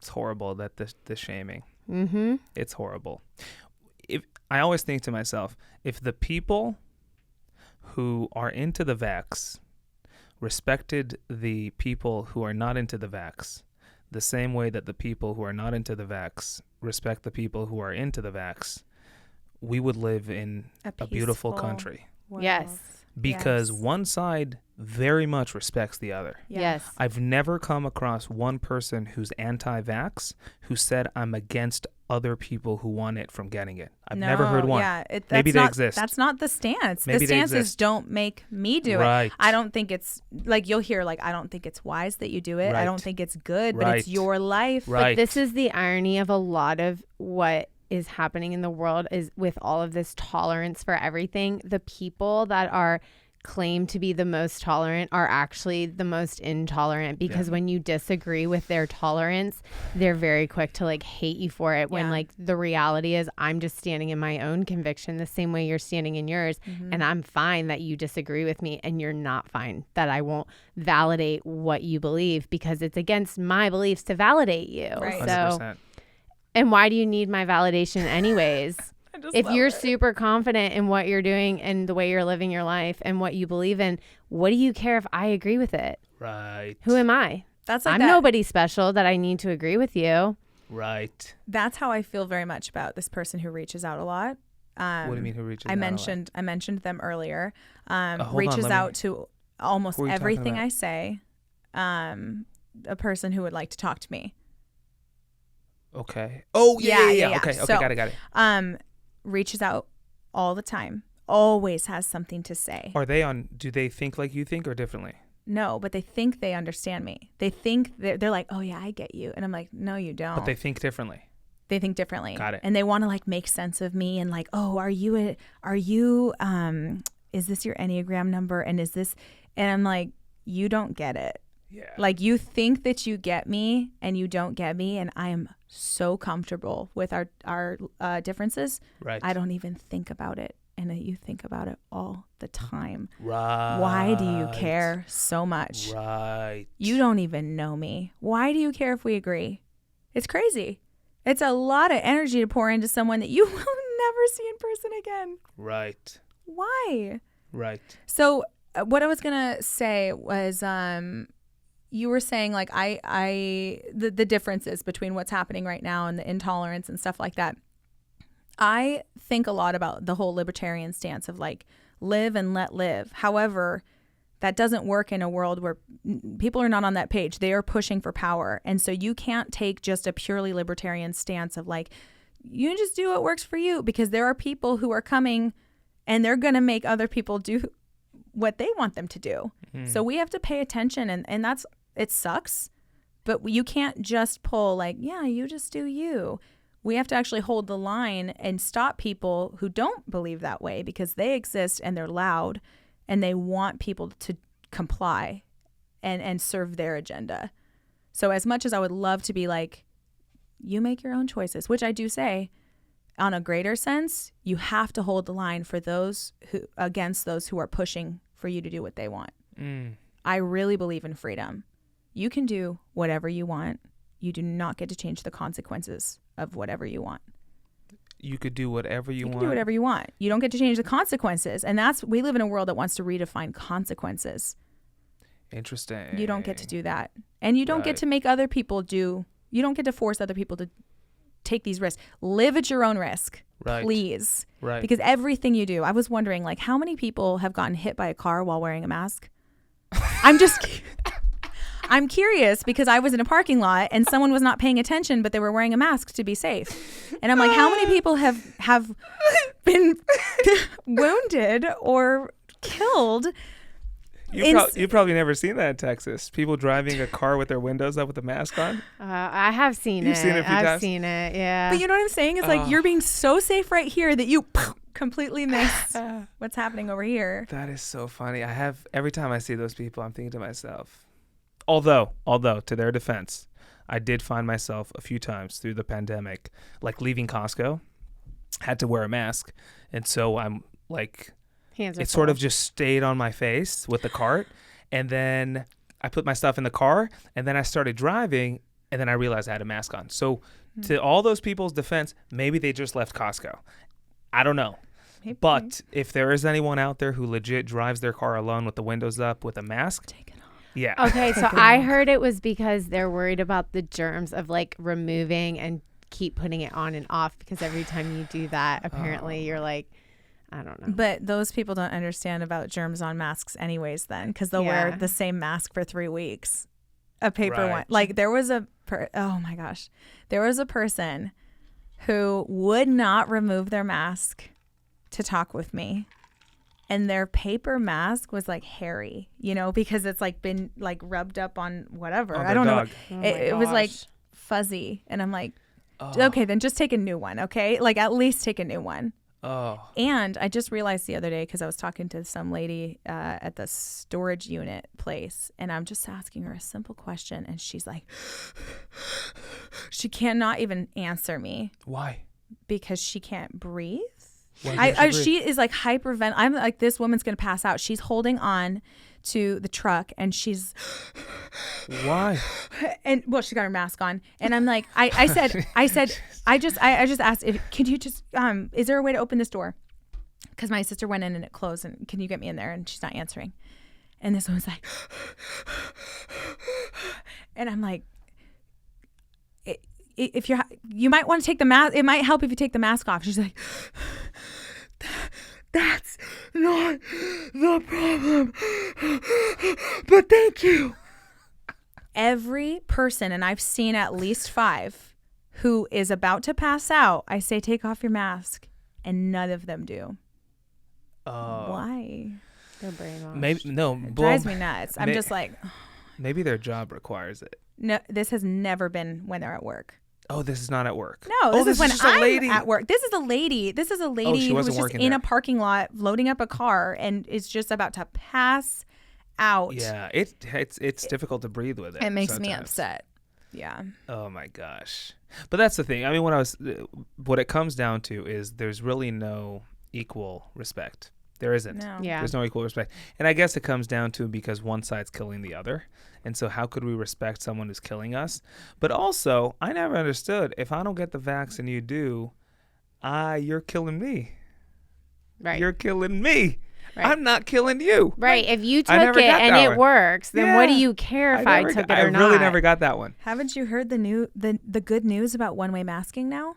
horrible that the shaming. Mm-hmm. It's horrible. If I always think to myself, if the people who are into the vax respected the people who are not into the vax the same way that the people who are not into the vax respect the people who are into the vax, we would live in a beautiful country. world. Yes. Because Yes. one side very much respects the other. Yeah. Yes. I've never come across one person who's anti-vax who said I'm against other people who want it from getting it. I've never heard one. Yeah, Maybe they exist. That's not the stance. Maybe the they stance is exist. don't make me do Right. it. I don't think it's like you'll hear like I don't think it's wise that you do it. I Right. don't think it's good, but Right. it's your life. Right. But this is the irony of a lot of what is happening in the world is with all of this tolerance for everything. The people that are claim to be the most tolerant are actually the most intolerant because Yeah. when you disagree with their tolerance, they're very quick to like hate you for it when Yeah. like the reality is I'm just standing in my own conviction the same way you're standing in yours and I'm fine that you disagree with me and you're not fine that I won't validate what you believe because it's against my beliefs to validate you. Right. So 100%. and why do you need my validation anyways? I just If love you're it. super confident in what you're doing and the way you're living your life and what you believe in, what do you care if I agree with it? Right. Who am I? That's like I'm that. nobody special that I need to agree with you. Right. That's how I feel very much about this person who reaches out a lot. What do you mean who reaches out I a lot? mentioned them earlier. Hold on, Reaches let me- out to almost Who are you talking everything about? I say. A person who would like to talk to me. Okay. Oh, yeah. Yeah. Okay, So- got it. Reaches out all the time. Always has something to say. Are they on, do they think like you think or differently? No, but they think they understand me. They think they're like, oh yeah, I get you. And I'm like, no, you don't. But they think differently. They think differently. Got it. And they want to like make sense of me and like, oh, are you is this your Enneagram number? And is this, and I'm like, you don't get it. Yeah. Like you think that you get me and you don't get me. And I am so comfortable with our differences. Right. I don't even think about it. And you think about it all the time. Right. Why do you care so much? Right. You don't even know me. Why do you care if we agree? It's crazy. It's a lot of energy to pour into someone that you will never see in person again. Right. Why? Right. So what I was going to say was you were saying like the differences between what's happening right now and the intolerance and stuff like that. I think a lot about the whole libertarian stance of like live and let live. However, that doesn't work in a world where people are not on that page. They are pushing for power. And so you can't take just a purely libertarian stance of like, you just do what works for you, because there are people who are coming and they're going to make other people do what they want them to do. So we have to pay attention, and that's, it sucks, but you can't just pull like, yeah, you just do you. We have to actually hold the line and stop people who don't believe that way, because they exist and they're loud and they want people to comply and serve their agenda. So as much as I would love to be like, you make your own choices, which I do say, on a greater sense, you have to hold the line for those who, against those who are pushing for you to do what they want. I really believe in freedom. You can do whatever you want. You do not get to change the consequences of whatever you want. You could do whatever you You want. can do whatever you want. You don't get to change the consequences. And that's, we live in a world that wants to redefine consequences. Interesting. You don't get to do that. And you don't get Right. to make other people do, you don't get to force other people to take these risks. Live at your own risk, Right. please. Right. Because everything you do, I was wondering, like, how many people have gotten hit by a car while wearing a mask? I'm curious, because I was in a parking lot and someone was not paying attention, but they were wearing a mask to be safe. And I'm like, how many people have been wounded or killed? You've probably never seen that in Texas. People driving a car with their windows up with a mask on. I have seen You've it. seen it a few I've times? seen it. Yeah. But you know what I'm saying? It's like you're being so safe right here that you completely miss what's happening over here. That is so funny. Every time I see those people, I'm thinking to myself, although to their defense, I did find myself a few times through the pandemic, like leaving Costco, had to wear a mask. And so I'm like, Hands are it sort full. of just stayed on my face with the cart. And then I put my stuff in the car and then I started driving And then I realized I had a mask on. So to all those people's defense, maybe they just left Costco. I don't know. Maybe. But if there is anyone out there who legit drives their car alone with the windows up with a mask, Take it off. yeah. Okay, so I heard it was because they're worried about the germs of like removing and keep putting it on and off, because every time you do that, apparently you're like, I don't know. But those people don't understand about germs on masks anyways then, because they'll wear the same mask for 3 weeks. A paper Right. one. Like there was oh my gosh. There was a person who would not remove their mask to talk with me. And their paper mask was like hairy, you know, because it's like been like rubbed up on whatever. On I their don't dog. know. Oh my It was like gosh. fuzzy. And I'm like, Oh. okay, then just take a new one. Okay. Like at least take a new one. Oh. And I just realized the other day, because I was talking to some lady at the storage unit place, and I'm just asking her a simple question, and she's like, she cannot even answer me Why? because she can't breathe. Why can't she breathe? She is like hypervent. I'm like, this woman's gonna pass out. She's holding on to the truck, and she's Why? and well, she got her mask on, and I'm like, I said, I just asked, can you just is there a way to open this door? Because my sister went in and it closed, and can you get me in there? And she's not answering, and this one's like, and I'm like, if you might want to take the mask. It might help if you take the mask off. She's like, that's not the problem, but thank you. Every person, and I've seen at least 5, who is about to pass out, I say, take off your mask, and none of them do. Why? They're brainwashed. Maybe no. It well, drives me nuts. I'm just like, maybe their job requires it. no, this has never been when they're at work. Oh, this is not at work. No, this is when just a I'm lady. at work. This is a lady. This is a lady she who was wasn't just working in there. a parking lot loading up a car and is just about to pass out. Yeah, it's difficult to breathe with it. It makes me sometimes. upset. Yeah. Oh my gosh. But that's the thing. I mean, what it comes down to is there's really no equal respect. There isn't. No. Yeah. There's no equal respect. And I guess it comes down to because one side's killing the other. And so how could we respect someone who's killing us? But also, I never understood, if I don't get the vax and you do, you're killing me. Right. You're killing me. Right. I'm not killing you. Right. If you I took never it got and that it one. works, then what do Yeah. you care if I took it I or not? really never got that one. Haven't you heard the good news about one-way masking now?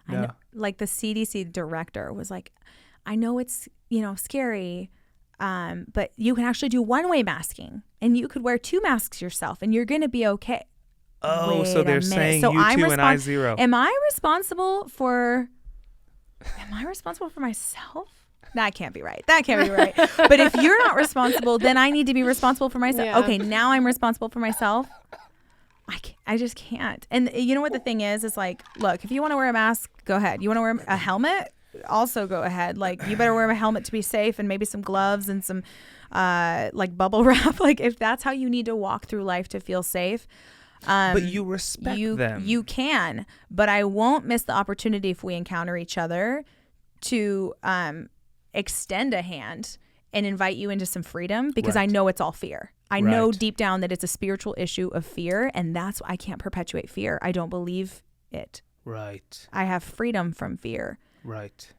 I No. know, like the CDC director was like, I know it's, scary, but you can actually do one-way masking, and you could wear 2 masks yourself, and you're going to be okay. Oh, Wait so a they're minute. saying So you I'm 2 and I 0. Am I responsible for myself? That can't be right. That can't be right. But if you're not responsible, then I need to be responsible for myself. Yeah. Okay, now I'm responsible for myself. I just can't. And you know what the thing is like, look, if you want to wear a mask, go ahead. You want to wear a helmet? Also go ahead. Like, you better wear a helmet to be safe, and maybe some gloves and some like bubble wrap. Like, if that's how you need to walk through life to feel safe. But you respect them. You can, but I won't miss the opportunity if we encounter each other to extend a hand and invite you into some freedom, because I Right. know it's all fear. I know Right. deep down that it's a spiritual issue of fear, and that's I can't perpetuate fear. I don't believe it. Right. I have freedom from fear. Right.